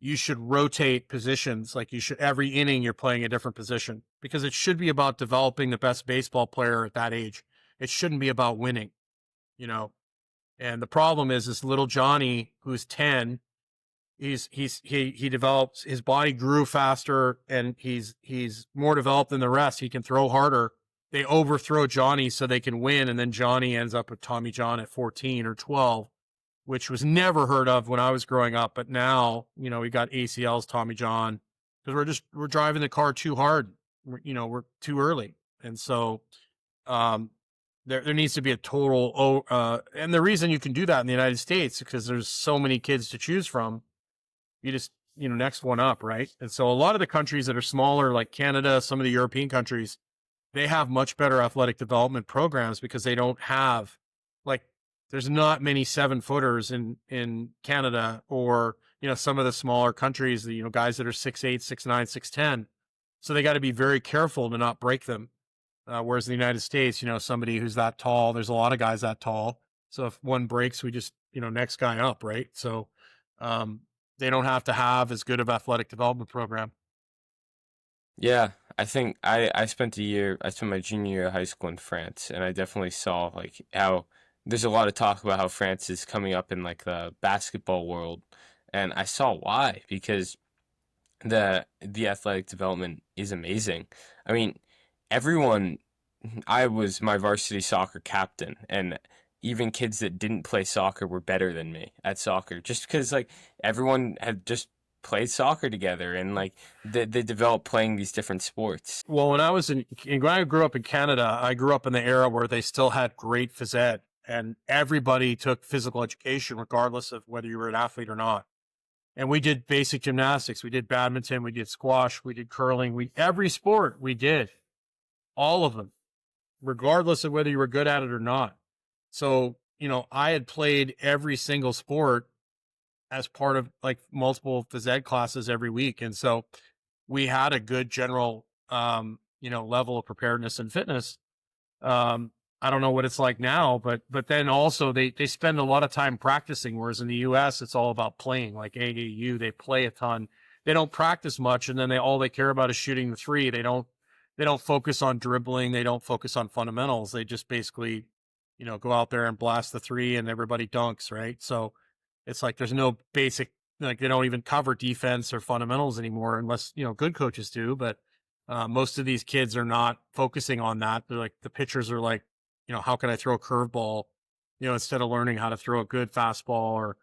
you should rotate positions. Every inning you're playing a different position because it should be about developing the best baseball player at that age. It shouldn't be about winning, And the problem is this little Johnny who's 10. He develops, his body grew faster and he's more developed than the rest. He can throw harder. They overthrow Johnny so they can win. And then Johnny ends up with Tommy John at 14 or 12, which was never heard of when I was growing up. But now, we got ACLs, Tommy John, because we're driving the car too hard. We're too early. And so, there needs to be a total, and the reason you can do that in the United States is because there's so many kids to choose from. You just, next one up, right? And so a lot of the countries that are smaller, like Canada, some of the European countries, they have much better athletic development programs because they don't have, there's not many 7-footers in Canada or, some of the smaller countries, guys that are 6'8", 6'9", 6'10". So they got to be very careful to not break them. Whereas in the United States, somebody who's that tall, there's a lot of guys that tall. So if one breaks, we just, next guy up, right? So, they don't have to have as good of athletic development program. Yeah, I think I spent my junior year of high school in France, and I definitely saw how there's a lot of talk about how France is coming up in the basketball world, and I saw why, because the athletic development is amazing. I mean, I was my varsity soccer captain, and even kids that didn't play soccer were better than me at soccer just because everyone had just played soccer together and they developed playing these different sports. Well, when I grew up in Canada, I grew up in the era where they still had great phys ed and everybody took physical education regardless of whether you were an athlete or not. And we did basic gymnastics, we did badminton, we did squash, we did curling, every sport we did, all of them, regardless of whether you were good at it or not. So, I had played every single sport as part of multiple phys ed classes every week. And so we had a good general level of preparedness and fitness. Um, I don't know what it's like now, but then also they spend a lot of time practicing, whereas in the US it's all about playing. Like AAU, they play a ton. They don't practice much, and then all they care about is shooting the three. They don't focus on dribbling, they don't focus on fundamentals. They just basically, go out there and blast the three and everybody dunks, right? So it's like there's no basic, like they don't even cover defense or fundamentals anymore unless, good coaches do, but most of these kids are not focusing on that. They're like, the pitchers are like, how can I throw a curveball, instead of learning how to throw a good fastball, or,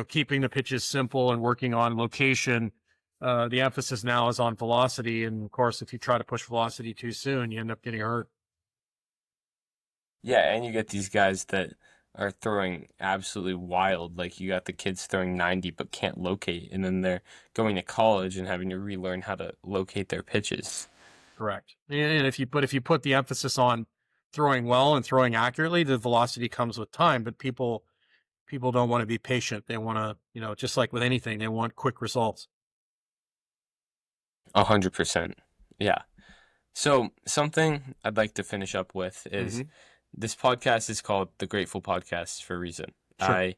keeping the pitches simple and working on location. The emphasis now is on velocity. And of course, if you try to push velocity too soon, you end up getting hurt. Yeah, and you get these guys that are throwing absolutely wild. Like you got the kids throwing 90 but can't locate, and then they're going to college and having to relearn how to locate their pitches. Correct. And if you put the emphasis on throwing well and throwing accurately, the velocity comes with time. But people don't want to be patient. They want to, just like with anything, they want quick results. 100%. Yeah. So, something I'd like to finish up with is Hmm. this podcast is called The Grateful Podcast for a reason. Sure. I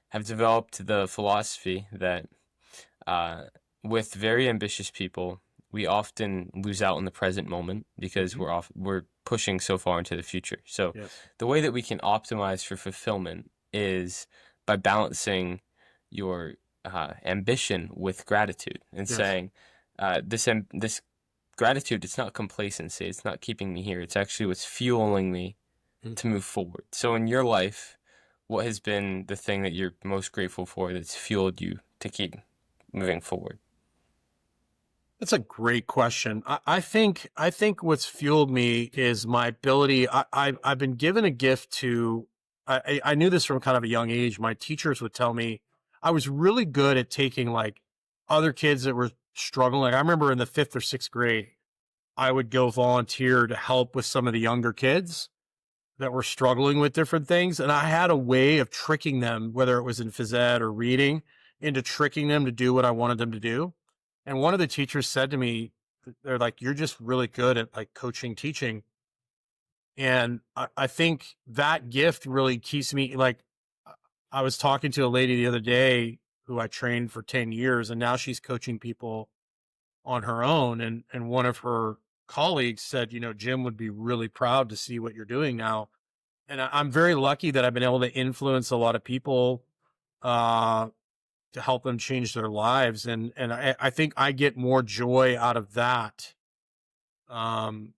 have developed the philosophy that uh, with very ambitious people, we often lose out in the present moment because Hmm. we're pushing so far into the future. So, Yes. the way that we can optimize for fulfillment is by balancing your ambition with gratitude and Yes. saying, this gratitude, it's not complacency, it's not keeping me here, it's actually what's fueling me Mhm. to move forward. So in your life, what has been the thing that you're most grateful for that's fueled you to keep moving forward? That's a great question. I think what's fueled me is my ability. I've been given a gift to. I knew this from kind of a young age. My teachers would tell me I was really good at taking like other kids that were struggling. Like I remember in the fifth or sixth grade, I would go volunteer to help with some of the younger kids that were struggling with different things. And I had a way of tricking them, whether it was in phys ed or reading, into tricking them to do what I wanted them to do. And one of the teachers said to me, they're like, you're just really good at like coaching, teaching. And I think that gift really keeps me like, I was talking to a lady the other day who I trained for 10 years, and now she's coaching people on her own. And one of her colleagues said, Jim would be really proud to see what you're doing now. And I'm very lucky that I've been able to influence a lot of people uh, to help them change their lives, and I think I get more joy out of that. Um,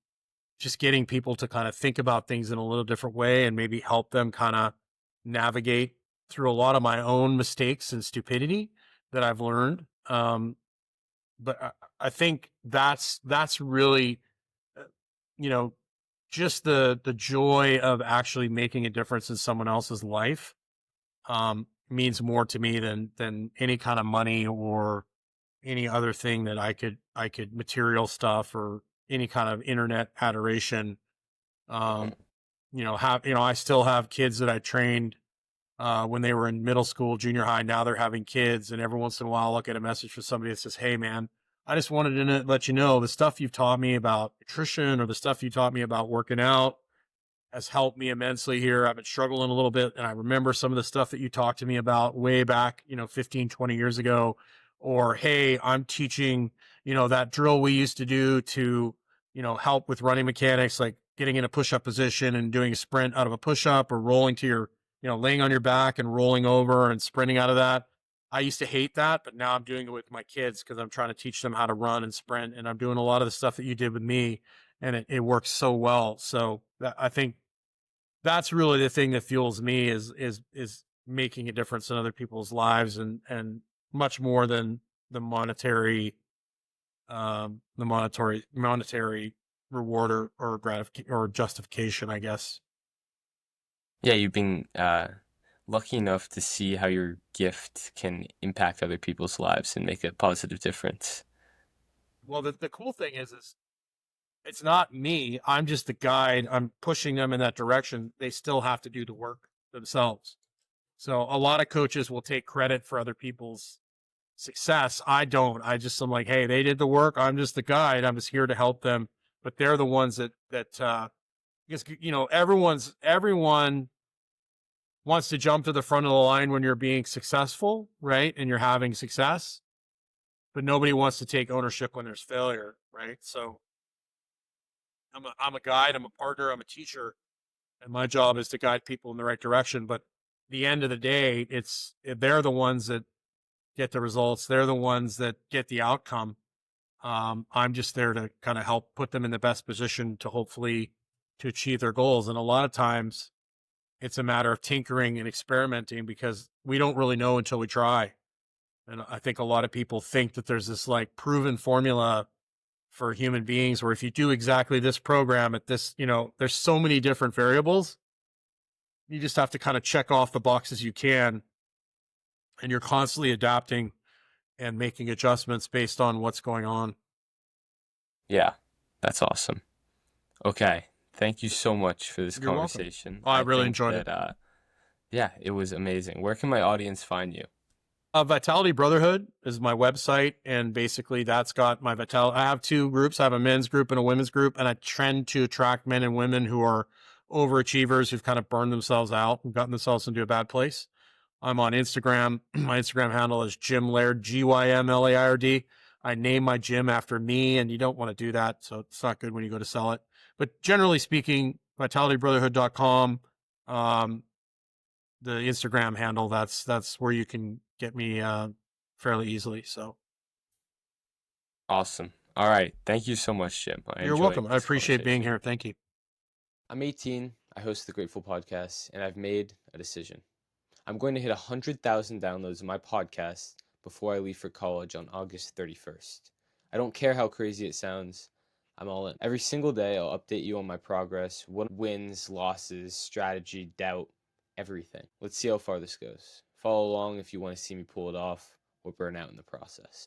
just getting people to kind of think about things in a little different way, and maybe help them kind of navigate through a lot of my own mistakes and stupidity that I've learned. But I think that's really, uh, you know, just the joy of actually making a difference in someone else's life means more to me than any kind of money or any other thing that I could material stuff or any kind of internet adoration. Um, I still have kids that I trained when they were in middle school, junior high. Now they're having kids, and every once in a while, I'll look at a message from somebody that says, "Hey, man, I just wanted to let you know the stuff you've taught me about nutrition or the stuff you taught me about working out has helped me immensely here. I've been struggling a little bit, and I remember some of the stuff that you talked to me about way back, 15, 20 years ago. Or, hey, I'm teaching, that drill we used to do to, help with running mechanics, like getting in a push up position and doing a sprint out of a push up, or rolling to your, laying on your back and rolling over and sprinting out of that. I used to hate that, but now I'm doing it with my kids because I'm trying to teach them how to run and sprint. And I'm doing a lot of the stuff that you did with me, and it works so well. So I think that's really the thing that fuels me is making a difference in other people's lives, and much more than the monetary reward or gratification or justification, I guess. Yeah, you've been lucky enough to see how your gift can impact other people's lives and make a positive difference. Well, the cool thing is it's not me. I'm just the guide. I'm pushing them in that direction. They still have to do the work themselves. So a lot of coaches will take credit for other people's success. I don't. I'm like, hey, they did the work. I'm just the guide. I'm just here to help them but they're the ones because everyone wants to jump to the front of the line when you're being successful, right? And you're having success, but nobody wants to take ownership when there's failure, right? So I'm a guide, I'm a partner, I'm a teacher, and my job is to guide people in the right direction. But at the end of the day, they're the ones that get the results. They're the ones that get the outcome. I'm just there to kind of help put them in the best position to hopefully to achieve their goals. And a lot of times it's a matter of tinkering and experimenting because we don't really know until we try. And I think a lot of people think that there's this like proven formula for human beings where if you do exactly this program at this, there's so many different variables. You just have to kind of check off the boxes you can, and you're constantly adapting and making adjustments based on what's going on. Yeah, that's awesome. Okay, thank you so much for this You're welcome. conversation. I I really think enjoyed it. that, yeah, it was amazing. Where can my audience find you? Vitality Brotherhood is my website, and basically that's got my vitality. I have two groups. I have a men's group and a women's group, and I tend to attract men and women who are overachievers who've kind of burned themselves out and gotten themselves into a bad place. I'm on Instagram. My Instagram handle is Jim Laird, GYMLAIRD. I name my gym after me, and you don't want to do that, so it's not good when you go to sell it. But generally speaking, vitalitybrotherhood.com, the Instagram handle, that's where you can get me fairly easily. So Awesome. All right. Thank you so much, Jim. I you're enjoyed welcome. I this appreciate being conversation. here. Thank you. I'm 18. I host the Grateful Podcast, and I've made a decision. I'm going to hit 100,000 downloads of my podcast before I leave for college on August 31st. I don't care how crazy it sounds. I'm all in. Every single day, I'll update you on my progress, what wins, losses, strategy, doubt, everything. Let's see how far this goes. Follow along if you want to see me pull it off or burn out in the process.